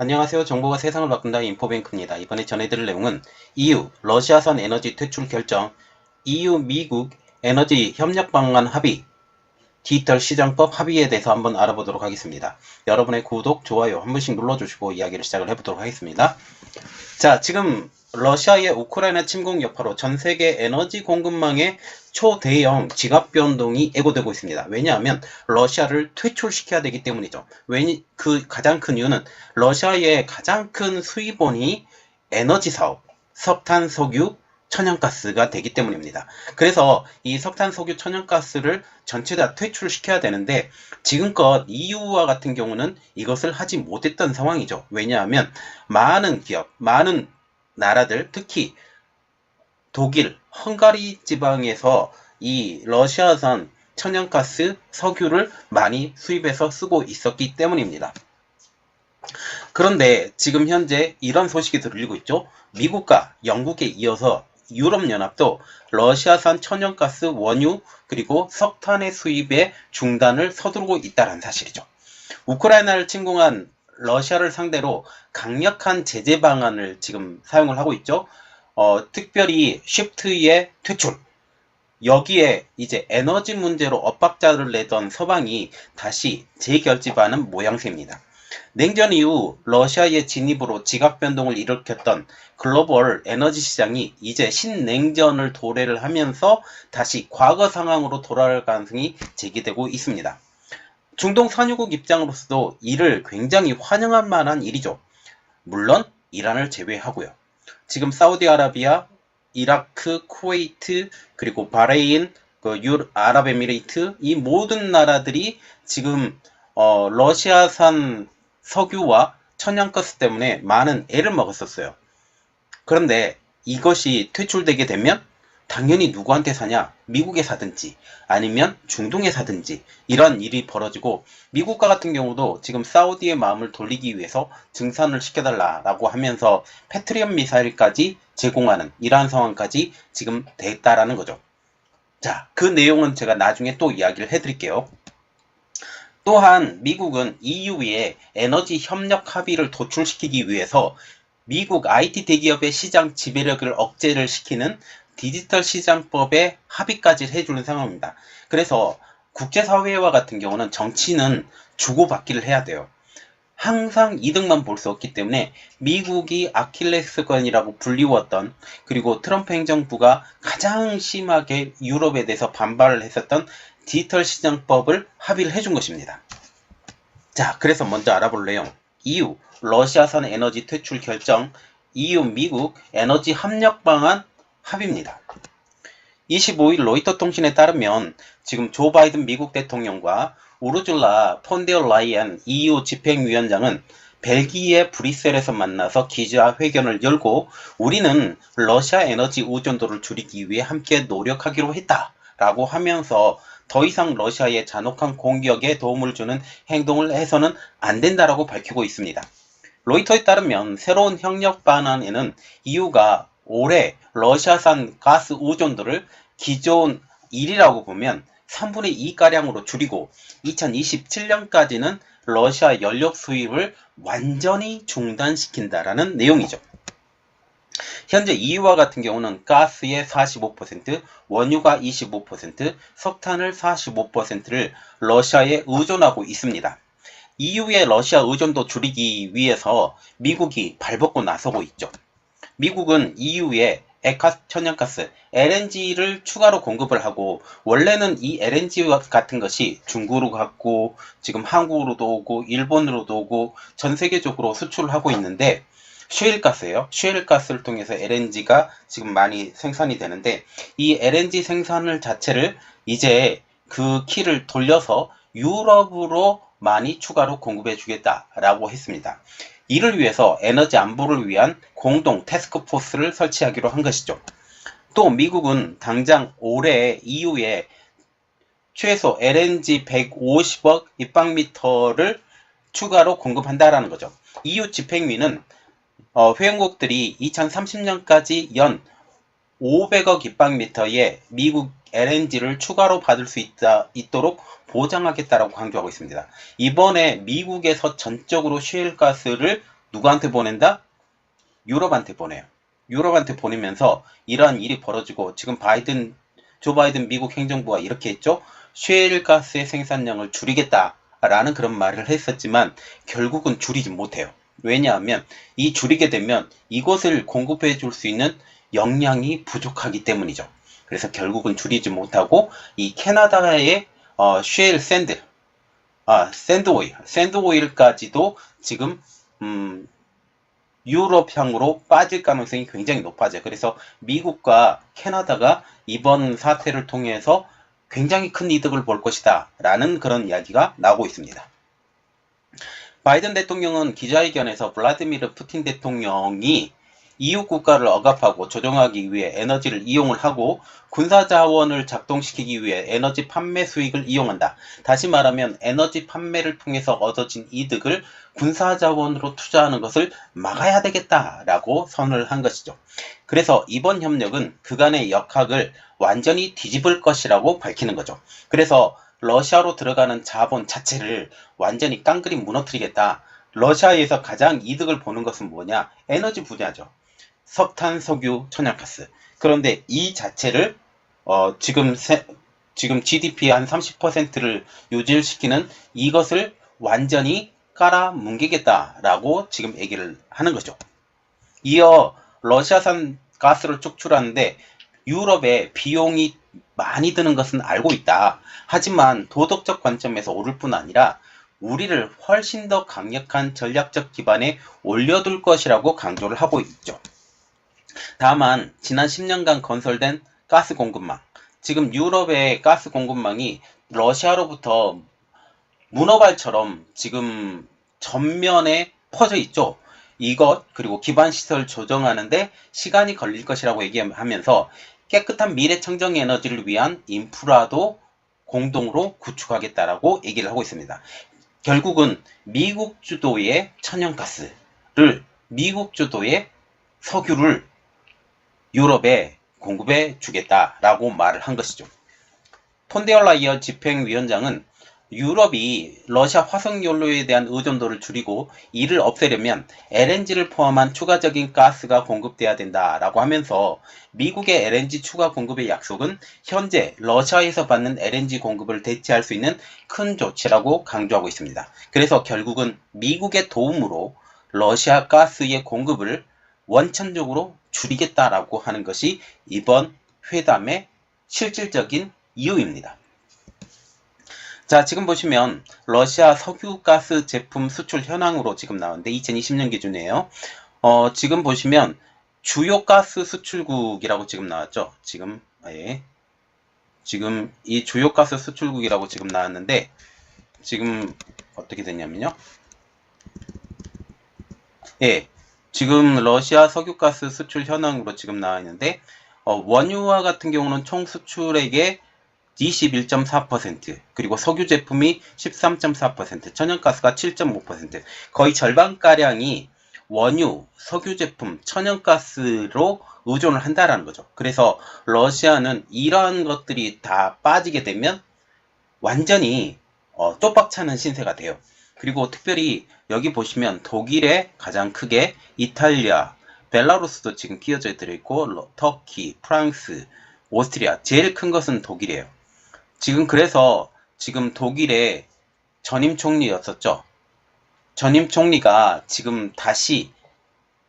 안녕하세요. 정보가 세상을 바꾼다 인포뱅크입니다. 이번에 전해드릴 내용은 EU 러시아산 에너지 퇴출 결정, EU 미국 에너지 협력 방안 합의, 디지털 시장법 합의에 대해서 한번 알아보도록 하겠습니다. 여러분의 구독, 좋아요 한 번씩 눌러주시고 이야기를 시작을 해보도록 하겠습니다. 자, 지금 러시아의 우크라이나 침공 여파로 전 세계 에너지 공급망에 초대형 지각 변동이 예고되고 있습니다. 왜냐하면 러시아를 퇴출시켜야 되기 때문이죠. 그 가장 큰 이유는 러시아의 가장 큰 수입원이 에너지 사업, 석탄, 석유, 천연가스가 되기 때문입니다. 그래서 이 석탄, 석유, 천연가스를 전체 다 퇴출시켜야 되는데 지금껏 EU와 같은 경우는 이것을 하지 못했던 상황이죠. 왜냐하면 많은 기업, 많은 나라들, 특히 독일, 헝가리 지방에서 이 러시아산 천연가스, 석유를 많이 수입해서 쓰고 있었기 때문입니다. 그런데 지금 현재 이런 소식이 들리고 있죠. 미국과 영국에 이어서 유럽연합도 러시아산 천연가스, 원유, 그리고 석탄의 수입에 중단을 서두르고 있다는 사실이죠. 우크라이나를 침공한 러시아를 상대로 강력한 제재 방안을 지금 사용을 하고 있죠. 특별히 쉬프트의 퇴출, 여기에 이제 에너지 문제로 엇박자를 내던 서방이 다시 재결집하는 모양새입니다. 냉전 이후 러시아의 진입으로 지각 변동을 일으켰던 글로벌 에너지 시장이 이제 신냉전을 도래를 하면서 다시 과거 상황으로 돌아갈 가능성이 제기되고 있습니다. 중동 산유국 입장으로서도 이를 굉장히 환영할 만한 일이죠. 물론 이란을 제외하고요. 지금 사우디아라비아, 이라크, 쿠웨이트, 그리고 바레인, 아랍에미레이트, 이 모든 나라들이 지금 러시아산 석유와 천연가스 때문에 많은 애를 먹었었어요. 그런데 이것이 퇴출되게 되면 당연히 누구한테 사냐? 미국에 사든지 아니면 중동에 사든지 이런 일이 벌어지고, 미국과 같은 경우도 지금 사우디의 마음을 돌리기 위해서 증산을 시켜달라라고 하면서 패트리엇 미사일까지 제공하는 이러한 상황까지 지금 됐다라는 거죠. 자, 그 내용은 제가 나중에 또 이야기를 해드릴게요. 또한 미국은 EU에 에너지 협력 합의를 도출시키기 위해서 미국 IT 대기업의 시장 지배력을 억제를 시키는 디지털 시장법에 합의까지 해주는 상황입니다. 그래서 국제사회와 같은 경우는 정치는 주고받기를 해야 돼요. 항상 이득만 볼 수 없기 때문에 미국이 아킬레스건이라고 불리웠던, 그리고 트럼프 행정부가 가장 심하게 유럽에 대해서 반발을 했었던 디지털 시장법을 합의를 해준 것입니다. 자, 그래서 먼저 알아볼 내용. EU 러시아산 에너지 퇴출 결정, EU 미국 에너지 협력 방안 합의입니다. 25일 로이터 통신에 따르면 지금 조 바이든 미국 대통령과 우르줄라 폰데어 라이엔 EU 집행위원장은 벨기에 브뤼셀에서 만나서 기자회견을 열고 우리는 러시아 에너지 의존도를 줄이기 위해 함께 노력하기로 했다라고 하면서 더 이상 러시아의 잔혹한 공격에 도움을 주는 행동을 해서는 안 된다라고 밝히고 있습니다. 로이터에 따르면 새로운 협력 방안에는 EU가 올해 러시아산 가스 의존도를 기존 1이라고 보면 3분의 2가량으로 줄이고 2027년까지는 러시아 연료 수입을 완전히 중단시킨다라는 내용이죠. 현재 EU와 같은 경우는 가스의 45%, 원유가 25%, 석탄을 45%를 러시아에 의존하고 있습니다. EU의 러시아 의존도 줄이기 위해서 미국이 발벗고 나서고 있죠. 미국은 EU에 액화 천연가스, LNG를 추가로 공급을 하고, 원래는 이 LNG 같은 것이 중국으로 갔고 지금 한국으로도 오고 일본으로도 오고 전 세계적으로 수출을 하고 있는데, 셰일가스예요. 셰일가스를 통해서 LNG가 지금 많이 생산이 되는데, 이 LNG 생산을 자체를 이제 그 키를 돌려서 유럽으로 많이 추가로 공급해 주겠다라고 했습니다. 이를 위해서 에너지 안보를 위한 공동 태스크포스를 설치하기로 한 것이죠. 또 미국은 당장 올해 EU에 최소 LNG 150억 입방미터를 추가로 공급한다라는 거죠. EU 집행위는 회원국들이 2030년까지 연 500억 입방미터의 미국 LNG를 추가로 받을 수 있도록 보장하겠다라고 강조하고 있습니다. 이번에 미국에서 전적으로 셰일가스를 누구한테 보낸다? 유럽한테 보내요. 유럽한테 보내면서 이러한 일이 벌어지고 지금 조 바이든 미국 행정부가 이렇게 했죠. 셰일 가스의 생산량을 줄이겠다라는 그런 말을 했었지만 결국은 줄이지 못해요. 왜냐하면 이 줄이게 되면 이것을 공급해 줄 수 있는 역량이 부족하기 때문이죠. 그래서 결국은 줄이지 못하고 이 캐나다의 셰일 샌드 오일까지도 지금 유럽향으로 빠질 가능성이 굉장히 높아져요. 그래서 미국과 캐나다가 이번 사태를 통해서 굉장히 큰 이득을 볼 것이다 라는 그런 이야기가 나오고 있습니다. 바이든 대통령은 기자회견에서 블라디미르 푸틴 대통령이 EU 국가를 억압하고 조종하기 위해 에너지를 이용을 하고 군사 자원을 작동시키기 위해 에너지 판매 수익을 이용한다. 다시 말하면 에너지 판매를 통해서 얻어진 이득을 군사 자원으로 투자하는 것을 막아야 되겠다라고 선언을 한 것이죠. 그래서 이번 협력은 그간의 역학을 완전히 뒤집을 것이라고 밝히는 거죠. 그래서 러시아로 들어가는 자본 자체를 완전히 깡그리 무너뜨리겠다. 러시아에서 가장 이득을 보는 것은 뭐냐? 에너지 분야죠. 석탄, 석유, 천연가스. 그런데 이 자체를 지금 GDP의 한 30%를 유지시키는 이것을 완전히 깔아뭉개겠다라고 지금 얘기를 하는 거죠. 이어 러시아산 가스를 축출하는데 유럽에 비용이 많이 드는 것은 알고 있다. 하지만 도덕적 관점에서 옳을 뿐 아니라 우리를 훨씬 더 강력한 전략적 기반에 올려둘 것이라고 강조를 하고 있죠. 다만 지난 10년간 건설된 가스 공급망, 지금 유럽의 가스 공급망이 러시아로부터 문어발처럼 지금 전면에 퍼져 있죠. 이것 그리고 기반 시설 조정하는데 시간이 걸릴 것이라고 얘기하면서 깨끗한 미래 청정 에너지를 위한 인프라도 공동으로 구축하겠다라고 얘기를 하고 있습니다. 결국은 미국 주도의 천연가스를 미국 주도의 석유를 유럽에 공급해 주겠다라고 말을 한 것이죠. 폰데어 라이언 집행위원장은 유럽이 러시아 화석연료에 대한 의존도를 줄이고 이를 없애려면 LNG를 포함한 추가적인 가스가 공급돼야 된다라고 하면서 미국의 LNG 추가 공급의 약속은 현재 러시아에서 받는 LNG 공급을 대체할 수 있는 큰 조치라고 강조하고 있습니다. 그래서 결국은 미국의 도움으로 러시아 가스의 공급을 원천적으로 줄이겠다라고 하는 것이 이번 회담의 실질적인 이유입니다. 자, 지금 보시면 러시아 석유가스 제품 수출 현황으로 지금 나오는데 2020년 기준이에요. 지금 보시면 주요 가스 수출국이라고 지금 나왔죠. 지금 이 주요 가스 수출국이라고 지금 나왔는데 지금 어떻게 됐냐면요. 지금 러시아 석유가스 수출 현황으로 지금 나와 있는데 원유와 같은 경우는 총 수출액의 21.4%, 그리고 석유 제품이 13.4%, 천연가스가 7.5%, 거의 절반가량이 원유, 석유 제품, 천연가스로 의존을 한다라는 거죠. 그래서 러시아는 이러한 것들이 다 빠지게 되면 완전히 쪽박차는 신세가 돼요. 그리고 특별히 여기 보시면 독일에 가장 크게 이탈리아, 벨라루스도 지금 끼어져 들어있고 터키, 프랑스, 오스트리아, 제일 큰 것은 독일이에요. 지금 그래서 지금 독일의 전임 총리였었죠. 전임 총리가 지금 다시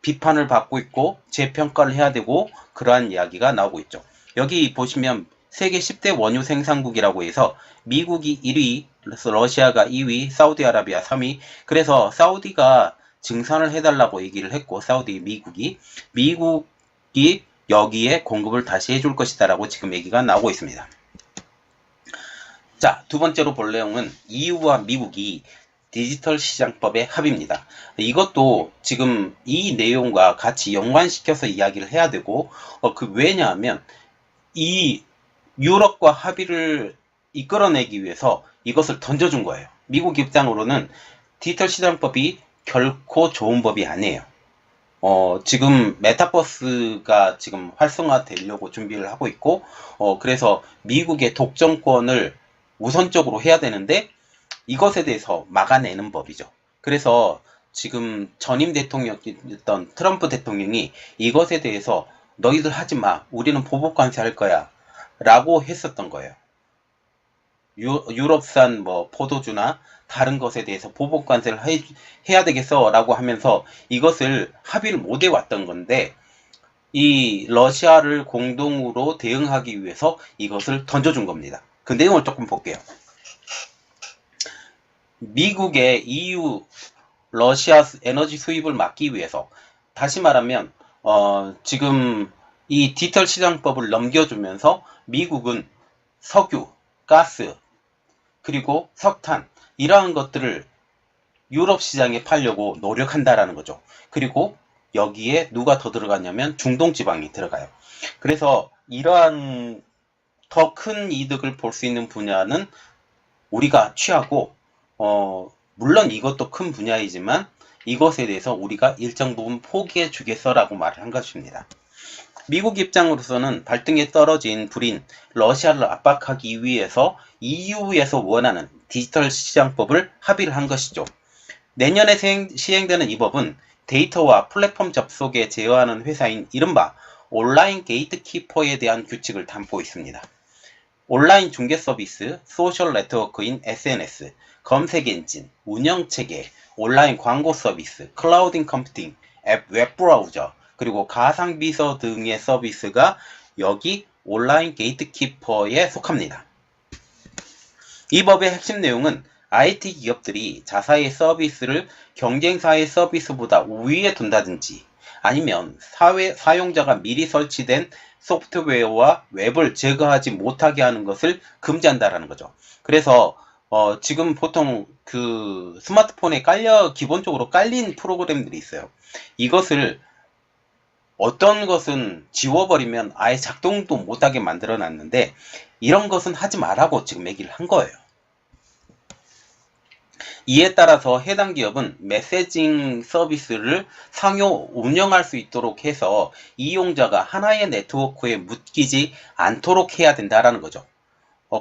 비판을 받고 있고 재평가를 해야 되고 그러한 이야기가 나오고 있죠. 여기 보시면 세계 10대 원유 생산국이라고 해서 미국이 1위, 러시아가 2위, 사우디아라비아 3위. 그래서 사우디가 증산을 해달라고 얘기를 했고 미국이 여기에 공급을 다시 해줄 것이다라고 지금 얘기가 나오고 있습니다. 자, 두 번째로 볼 내용은 EU와 미국이 디지털 시장법의 합의입니다. 이것도 지금 이 내용과 같이 연관시켜서 이야기를 해야 되고, 왜냐하면 이 유럽과 합의를 이끌어내기 위해서 이것을 던져준 거예요. 미국 입장으로는 디지털 시장법이 결코 좋은 법이 아니에요. 지금 메타버스가 지금 활성화되려고 준비를 하고 있고, 그래서 미국의 독점권을 우선적으로 해야 되는데 이것에 대해서 막아내는 법이죠. 그래서 지금 전임 대통령이었던 트럼프 대통령이 이것에 대해서 너희들 하지 마. 우리는 보복 관세할 거야. 라고 했었던 거예요. 유럽산 뭐 포도주나 다른 것에 대해서 보복 관세를 해야 되겠어 라고 하면서 이것을 합의를 못 해왔던 건데, 이 러시아를 공동으로 대응하기 위해서 이것을 던져준 겁니다. 그 내용을 조금 볼게요. 미국의 EU 러시아 에너지 수입을 막기 위해서, 다시 말하면 지금 이 디지털 시장법을 넘겨주면서 미국은 석유, 가스, 그리고 석탄, 이러한 것들을 유럽 시장에 팔려고 노력한다라는 거죠. 그리고 여기에 누가 더 들어가냐면 중동 지방이 들어가요. 그래서 이러한 더 큰 이득을 볼 수 있는 분야는 우리가 취하고, 물론 이것도 큰 분야이지만 이것에 대해서 우리가 일정 부분 포기해 주겠어라고 말을 한 것입니다. 미국 입장으로서는 발등에 떨어진 불인 러시아를 압박하기 위해서 EU에서 원하는 디지털 시장법을 합의를 한 것이죠. 내년에 시행되는 이 법은 데이터와 플랫폼 접속에 제어하는 회사인 이른바 온라인 게이트키퍼에 대한 규칙을 담고 있습니다. 온라인 중개 서비스, 소셜 네트워크인 SNS, 검색 엔진, 운영체계, 온라인 광고 서비스, 클라우드 컴퓨팅, 앱 웹브라우저, 그리고 가상 비서 등의 서비스가 여기 온라인 게이트키퍼에 속합니다. 이 법의 핵심 내용은 IT 기업들이 자사의 서비스를 경쟁사의 서비스보다 우위에 둔다든지, 아니면 사용자가 미리 설치된 소프트웨어와 웹을 제거하지 못하게 하는 것을 금지한다라는 거죠. 그래서 지금 보통 그 스마트폰에 기본적으로 깔린 프로그램들이 있어요. 이것을 어떤 것은 지워버리면 아예 작동도 못하게 만들어 놨는데, 이런 것은 하지 말라고 지금 얘기를 한 거예요. 이에 따라서 해당 기업은 메시징 서비스를 상호 운영할 수 있도록 해서 이용자가 하나의 네트워크에 묶이지 않도록 해야 된다라는 거죠.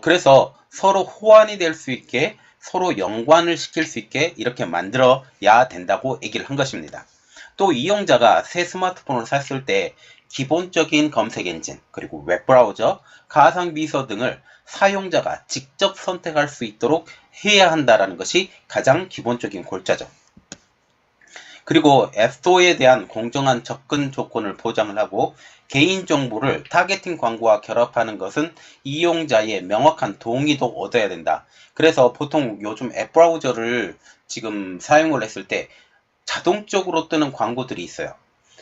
그래서 서로 호환이 될 수 있게, 서로 연관을 시킬 수 있게 이렇게 만들어야 된다고 얘기를 한 것입니다. 또 이용자가 새 스마트폰을 샀을 때 기본적인 검색 엔진, 그리고 웹브라우저, 가상 비서 등을 사용자가 직접 선택할 수 있도록 해야 한다는 것이 가장 기본적인 골자죠. 그리고 앱스토어에 대한 공정한 접근 조건을 보장을 하고, 개인정보를 타겟팅 광고와 결합하는 것은 이용자의 명확한 동의도 얻어야 된다. 그래서 보통 요즘 앱 브라우저를 지금 사용을 했을 때 자동적으로 뜨는 광고들이 있어요.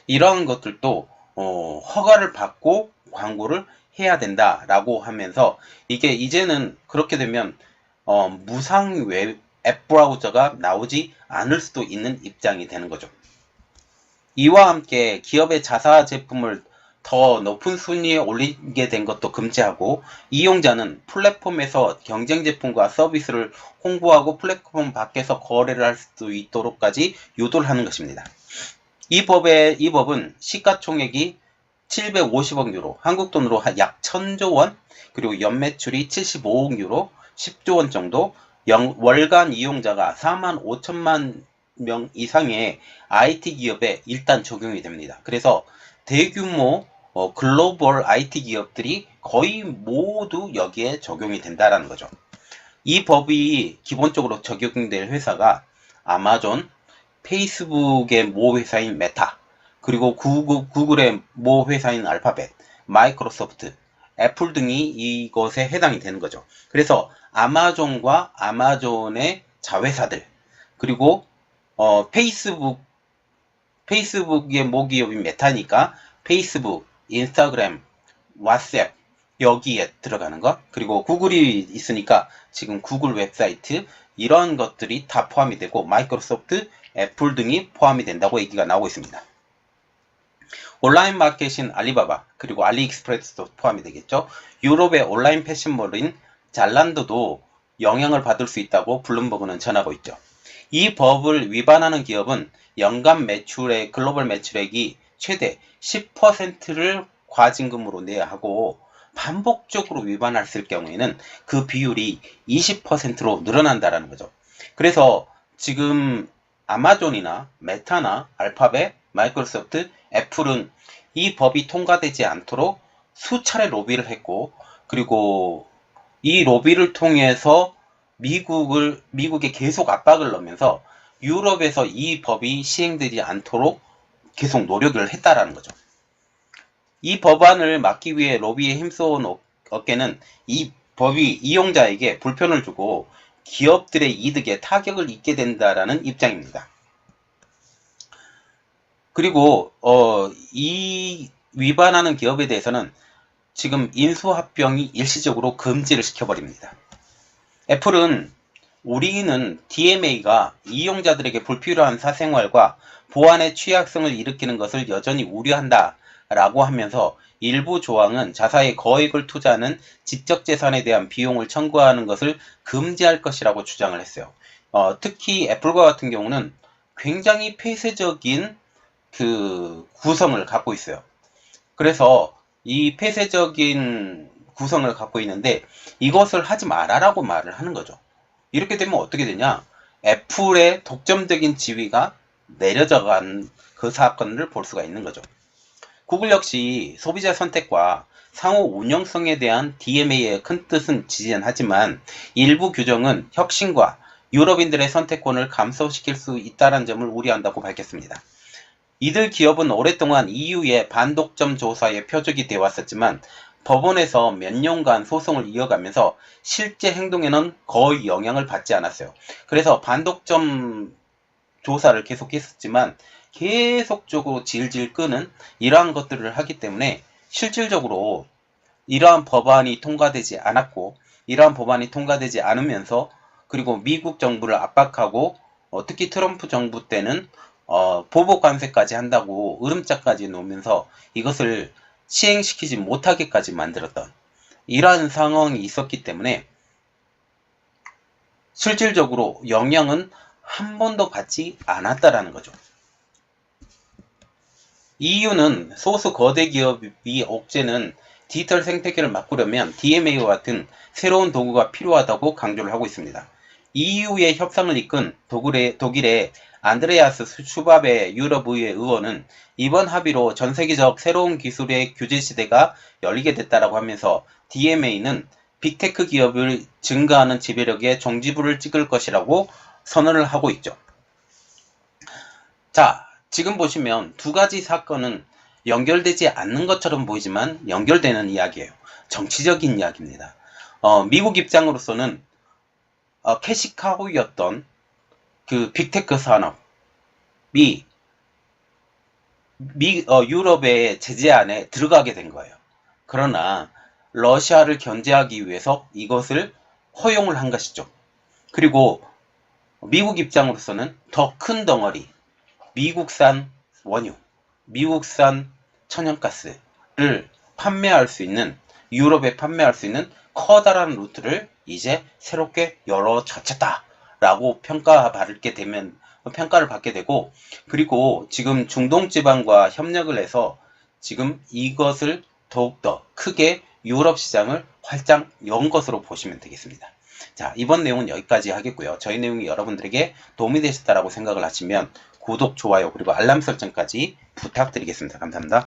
이러한 것들도 허가를 받고 광고를 해야 된다라고 하면서, 이게 이제는 그렇게 되면 무상 앱 브라우저가 나오지 않을 수도 있는 입장이 되는 거죠. 이와 함께 기업의 자사 제품을 더 높은 순위에 올리게 된 것도 금지하고, 이용자는 플랫폼에서 경쟁 제품과 서비스를 홍보하고 플랫폼 밖에서 거래를 할 수 있도록까지 유도를 하는 것입니다. 이 법은 시가총액이 750억 유로, 한국 돈으로 약 1000조 원, 그리고 연매출이 75억 유로, 10조 원 정도, 월간 이용자가 4만 5천만 명 이상의 IT 기업에 일단 적용이 됩니다. 그래서 대규모 글로벌 IT 기업들이 거의 모두 여기에 적용이 된다라는 거죠. 이 법이 기본적으로 적용될 회사가 아마존, 페이스북의 모 회사인 메타, 그리고 구글의 모 회사인 알파벳, 마이크로소프트, 애플 등이 이것에 해당이 되는 거죠. 그래서 아마존과 아마존의 자회사들, 그리고 페이스북의 모기업인 메타니까 페이스북, 인스타그램, 왓츠앱 여기에 들어가는 것, 그리고 구글이 있으니까 지금 구글 웹사이트, 이런 것들이 다 포함이 되고 마이크로소프트, 애플 등이 포함이 된다고 얘기가 나오고 있습니다. 온라인 마켓인 알리바바, 그리고 알리익스프레스도 포함이 되겠죠. 유럽의 온라인 패션몰인 잘란도도 영향을 받을 수 있다고 블룸버그는 전하고 있죠. 이 법을 위반하는 기업은 연간 매출의 글로벌 매출액이 최대 10%를 과징금으로 내야 하고, 반복적으로 위반했을 경우에는 그 비율이 20%로 늘어난다라는 거죠. 그래서 지금 아마존이나 메타나 알파벳, 마이크로소프트, 애플은 이 법이 통과되지 않도록 수차례 로비를 했고, 그리고 이 로비를 통해서 미국에 계속 압박을 넣으면서 유럽에서 이 법이 시행되지 않도록 계속 노력을 했다라는 거죠. 이 법안을 막기 위해 로비에 힘써온 업계는 이 법이 이용자에게 불편을 주고 기업들의 이득에 타격을 입게 된다라는 입장입니다. 그리고 이 위반하는 기업에 대해서는 지금 인수합병이 일시적으로 금지를 시켜버립니다. 애플은 우리는 DMA가 이용자들에게 불필요한 사생활과 보안의 취약성을 일으키는 것을 여전히 우려한다 라고 하면서 일부 조항은 자사의 거액을 투자하는 지적재산에 대한 비용을 청구하는 것을 금지할 것이라고 주장을 했어요. 특히 애플과 같은 경우는 굉장히 폐쇄적인 그 구성을 갖고 있어요. 그래서 이 폐쇄적인 구성을 갖고 있는데 이것을 하지 말아라고 말을 하는 거죠. 이렇게 되면 어떻게 되냐? 애플의 독점적인 지위가 내려져 간 그 사건을 볼 수가 있는 거죠. 구글 역시 소비자 선택과 상호 운영성에 대한 DMA의 큰 뜻은 지지하지만 일부 규정은 혁신과 유럽인들의 선택권을 감소시킬 수 있다는 점을 우려한다고 밝혔습니다. 이들 기업은 오랫동안 EU의 반독점 조사에 표적이 되어 왔었지만 법원에서 몇 년간 소송을 이어가면서 실제 행동에는 거의 영향을 받지 않았어요. 그래서 반독점 조사를 계속했었지만 계속적으로 질질 끄는 이러한 것들을 하기 때문에 실질적으로 이러한 법안이 통과되지 않았고, 이러한 법안이 통과되지 않으면서 그리고 미국 정부를 압박하고 특히 트럼프 정부 때는 보복 관세까지 한다고 으름장까지 놓으면서 이것을 시행시키지 못하게까지 만들었던 이러한 상황이 있었기 때문에 실질적으로 영향은 한 번도 받지 않았다라는 거죠. EU는 소수 거대 기업이 옥죄는 디지털 생태계를 바꾸려면 DMA와 같은 새로운 도구가 필요하다고 강조를 하고 있습니다. EU의 협상을 이끈 독일의 안드레아스 슈밥의 유럽의회 의원은 이번 합의로 전 세계적 새로운 기술의 규제 시대가 열리게 됐다라고 하면서 DMA는 빅테크 기업을 증가하는 지배력에 종지부를 찍을 것이라고 선언을 하고 있죠. 자, 지금 보시면 두 가지 사건은 연결되지 않는 것처럼 보이지만 연결되는 이야기예요. 정치적인 이야기입니다. 미국 입장으로서는 캐시카우였던 그 빅테크 산업이 유럽의 제재 안에 들어가게 된 거예요. 그러나 러시아를 견제하기 위해서 이것을 허용을 한 것이죠. 그리고 미국 입장으로서는 더 큰 덩어리, 미국산 원유, 미국산 천연가스를 판매할 수 있는, 유럽에 판매할 수 있는 커다란 루트를 이제 새롭게 열어젖혔다라고 평가를 받게 되고, 그리고 지금 중동 지방과 협력을 해서 지금 이것을 더욱더 크게 유럽 시장을 활짝 연 것으로 보시면 되겠습니다. 자, 이번 내용은 여기까지 하겠고요. 저희 내용이 여러분들에게 도움이 되셨다라고 생각을 하시면 구독, 좋아요, 그리고 알람 설정까지 부탁드리겠습니다. 감사합니다.